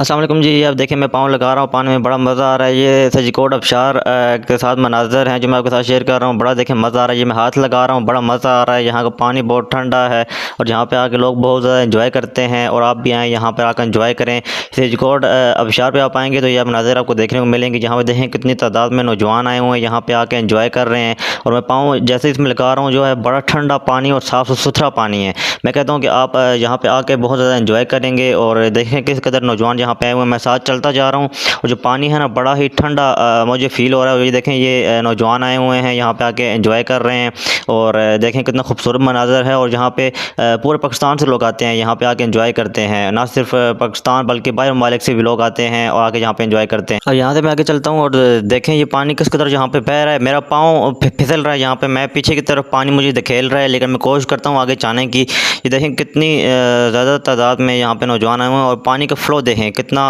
अस्सलाम वालेकुम जी। आप देखें मैं पाँव लगा रहा हूँ पानी में, बड़ा मज़ा आ रहा है। ये सजीकोट आबशार के साथ मनाज़र हैं जो मैं आपके साथ शेयर कर रहा हूँ। बड़ा देखें मज़ा आ रहा है। ये मैं हाथ लगा रहा हूँ, बड़ा मज़ा आ रहा है। यहाँ का पानी बहुत ठंडा है और यहाँ पे आके लोग बहुत ज़्यादा एंजॉय करते हैं और आप भी आएँ यहाँ पर आकर एंजॉय करें। सजीकोट आबशार पे आप आएँगे तो ये मनाज़र आपको देखने को मिलेंगे। यहाँ पे देखें कितनी तादाद में नौजवान आए हुए हैं, यहाँ पे आके एंजॉय कर रहे हैं। और मैं पाँव जैसे इसमें लगा रहा हूँ जो है बड़ा ठंडा पानी और साफ़ सुथरा पानी है। मैं कहता हूँ कि आप यहाँ पे आके बहुत ज़्यादा एंजॉय करेंगे और देखें किस कदर नौजवान यहाँ पे आए हुए हैं। मैं साथ चलता जा रहा हूँ और जो पानी है ना बड़ा ही ठंडा मुझे फ़ील हो रहा है। ये देखें ये नौजवान आए हुए हैं यहाँ पे आके एंजॉय कर रहे हैं और देखें कितना खूबसूरत मनाज़र है। और यहाँ पे पूरे पाकिस्तान से लोग आते हैं यहाँ पे आके एंजॉय करते हैं, ना सिर्फ पाकिस्तान बल्कि बाहर ममालिक से भी लोग आते हैं और आके यहाँ पे एंजॉय करते हैं। और यहाँ से मैं आगे चलता हूँ और देखें ये पानी किस कदर यहाँ पे बह रहा है। मेरा पाँव फिसल रहा है यहाँ पे, मैं पीछे की तरफ पानी मुझे धकेल रहा है लेकिन मैं कोशिश करता हूँ आगे जाने की। ये देखें कितनी ज़्यादा तादाद में यहाँ पे नौजवान आए हुए हैं और पानी का फ़्लो देखें कितना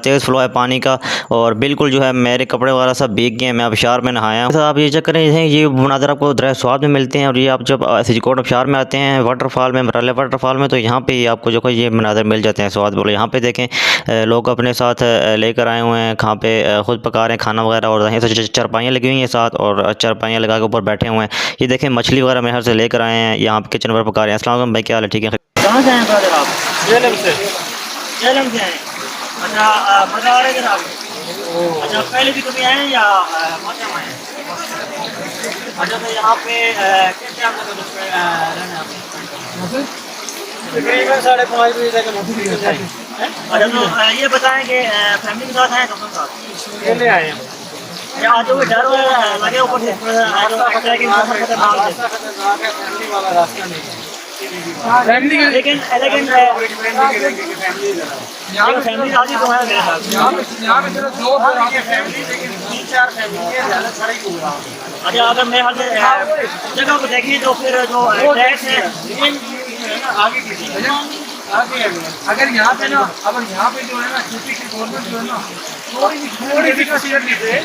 तेज़ फ़्लो है पानी का। और बिल्कुल जो है मेरे कपड़े वगैरह सब भीग गए हैं, मैं आबशार में नहाया हूँ। आप ये चेक करें, ये मनाज़र आपको दरिया स्वाद में मिलते हैं। और ये आप जब सजीकोट आबशार में आते हैं वाटरफॉल में, मराले वाटरफॉल में, तो यहाँ पे ही आपको जो है ये मनाज़र मिल जाते हैं स्वाद बोले। यहाँ पे देखें लोग अपने साथ लेकर आए हुए हैं, खां पे खुद पका रहे हैं खाना वगैरह। और यहीं से चारपाइयाँ लगी हुई हैं साथ और चारपाइयाँ लगा के ऊपर बैठे हुए हैं। ये देखें मछली वगैरह मेरे घर से लेकर आए हैं, यहाँ पे किचन पर पका रहे हैं। अस्सलाम वालेकुम भाई, क्या हाल है? ठीक है। कहाँ से हैं ब्रदर आप? झेलम से। झेलम से हैं। अच्छा मज़ा आ रहा है जनाब? अच्छा पहले भी कभी आए हैं या मौसम आए हैं? अच्छा तो यहाँ पे किस टाइम तक रहना है? तकरीबन 5:30 बजे तक। अच्छा तो ये बताएं कि फैमिली के साथ आए कब साथ? अकेले आए हैं। या आज जो डर लगे ऊपर से लगता है कि मौसम खतरनाक है। फैमिली वाला रास्ता नहीं है। लेकिन फैमिली आदि तो है मेरे साथ। यहाँ पे सिर्फ 2 फैमिली, लेकिन 3-4 फैमिली है ज़्यादा सारी को। अच्छा अगर मेरे हाल से जगह को देखें तो फिर जो टैक्स है आगे आगे अगर यहाँ पे ना, अगर यहाँ पे जो है ना यूपी की गवर्नमेंट जो है ना थोड़ी सी कंसीडर लीजिए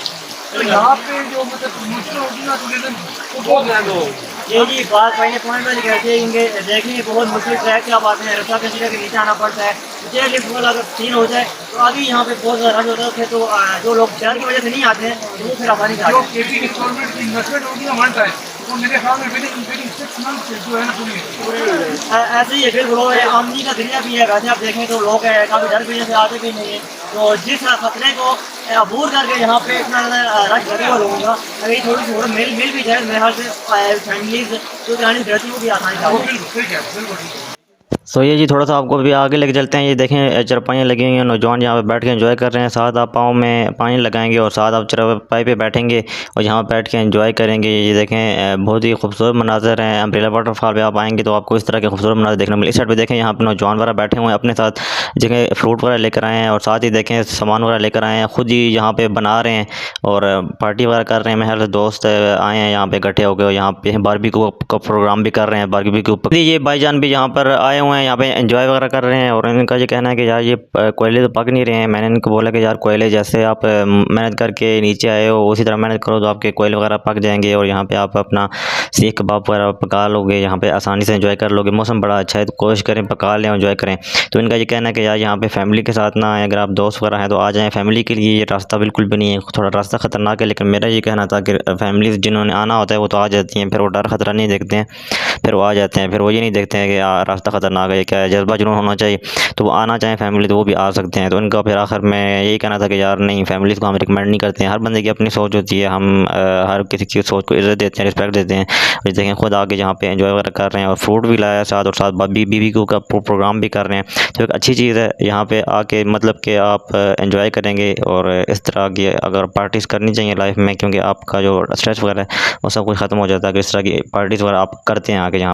तो यहाँ पे जो मतलब मुश्किल होगी ना तो बहुत ज़्यादा हो। ये जी बात पहले पॉइंट पर कहते हैं देखिए बहुत मुश्किल ट्रैक से आप आते हैं, रस्ता कंसीडर के नीचे आना पड़ता है। जे लिफ्ट वाला अगर सीन हो जाए तो आगे यहाँ पे बहुत ज़्यादा रश होता है। फिर तो जो लोग डर की वजह से नहीं आते हैं तो वो फिर आसानी से आते हैं। केपी की गवर्नमेंट की इन्वेस्टमेंट होगी ना वन टाइम तो मेरे ख्याल में विदिन 6 मंथ्स जो है ना पूरी ऐसे ही है। बिल्कुल आमदनी का जरिया भी है। वैसे आप देखें तो लोग काफ़ी डर की वजह से आते भी नहीं है। तो जिस खतरे को अबूर करके यहाँ पे इतना ज़्यादा रश लगे हुआ लोगों का, अगर ये थोड़ी सी मिल भी जाए मेरे ख्याल से फैमिलीज जो जानी रहती वो भी आसानी से। सो ये जी थोड़ा सा आपको भी आगे लेके चलते हैं। ये देखें चारपाइयाँ लगी हुई हैं, नौजवान यहाँ पे बैठ के एंजॉय कर रहे हैं। साथ आप पाँव में पानी लगाएंगे और साथ आप चारपाई पे बैठेंगे और यहाँ बैठ के एंजॉय करेंगे। ये देखें बहुत ही खूबसूरत मनाज़र हैं। अम्ब्रेला वाटरफॉल पे आप आएंगे तो आपको इस तरह के खूबसूरत मनाज़र देखने को मिले। इस साइड पे देखें यहाँ पे नौजवान वगैरह बैठे हुए हैं, अपने साथ जगह फ्रूट वगैरह लेकर आए हैं और साथ ही देखें सामान वगैरह लेकर आए हैं, ख़ुद ही यहाँ पे बना रहे हैं और पार्टी वगैरह कर रहे हैं। मेरे दोस्त आए हैं यहाँ पे इकट्ठे होकर, यहाँ पे बारबेक्यू का प्रोग्राम भी कर रहे हैं। बारबेक्यू ये भाईजान भी यहाँ पर आए हुए हैं, यहाँ पे एंजॉय वगैरह कर रहे हैं। और इनका ये कहना है कि यार ये कोयले तो पक नहीं रहे हैं। मैंने इनको बोला कि यार कोयले जैसे आप मेहनत करके नीचे आए हो उसी तरह मेहनत करो तो आपके कोयले वगैरह पक जाएंगे और यहाँ पे आप अपना सीख कबाब वगैरह पका लोगे, यहाँ पे आसानी से एंजॉय कर लोगे। मौसम बड़ा अच्छा है तो कोशिश करें पका लें, एंजॉय करें। तो इनका ये कहना है कि यार यहाँ पे फैमिली के साथ ना आए, अगर आप दोस्त वगैरह हैं तो आ जाएँ। फैमिली के लिए ये रास्ता बिल्कुल भी नहीं है, थोड़ा रास्ता ख़तरनाक है। लेकिन मेरा ये कहना था कि फैमिली जिन्होंने आना होता है वो तो आ जाती हैं, फिर वो डर ख़तरा नहीं देखते हैं, फिर वो आ जाते हैं। फिर वो ये नहीं देखते हैं कि रास्ता ख़तरनाक है, क्या है, जज्बा जुनून होना चाहिए। तो वो आना चाहें फैमिली तो वो भी आ सकते हैं। तो इनका फिर आखिर में यही कहना था कि यार नहीं, फैमिलीज़ को हम रिकमेंड नहीं करते हैं। हर बंदे की अपनी सोच होती है, हम हर किसी की सोच को इज़्ज़त देते हैं, रिस्पेक्ट देते हैं। और देखें खुद आके यहाँ पे एंजॉय वगैरह कर रहे हैं और फ्रूट भी लाया साथ और साथ BBQ का प्रोग्राम भी कर रहे हैं। तो एक अच्छी चीज़ है यहाँ पे आके, मतलब कि आप एंजॉय करेंगे और इस तरह की अगर पार्टीज़ करनी चाहिए लाइफ में, क्योंकि आपका जो स्ट्रेस वगैरह है वो सब कुछ ख़त्म हो जाता है अगर इस तरह की पार्टीज़ वगैरह आप करते हैं आके यहाँ।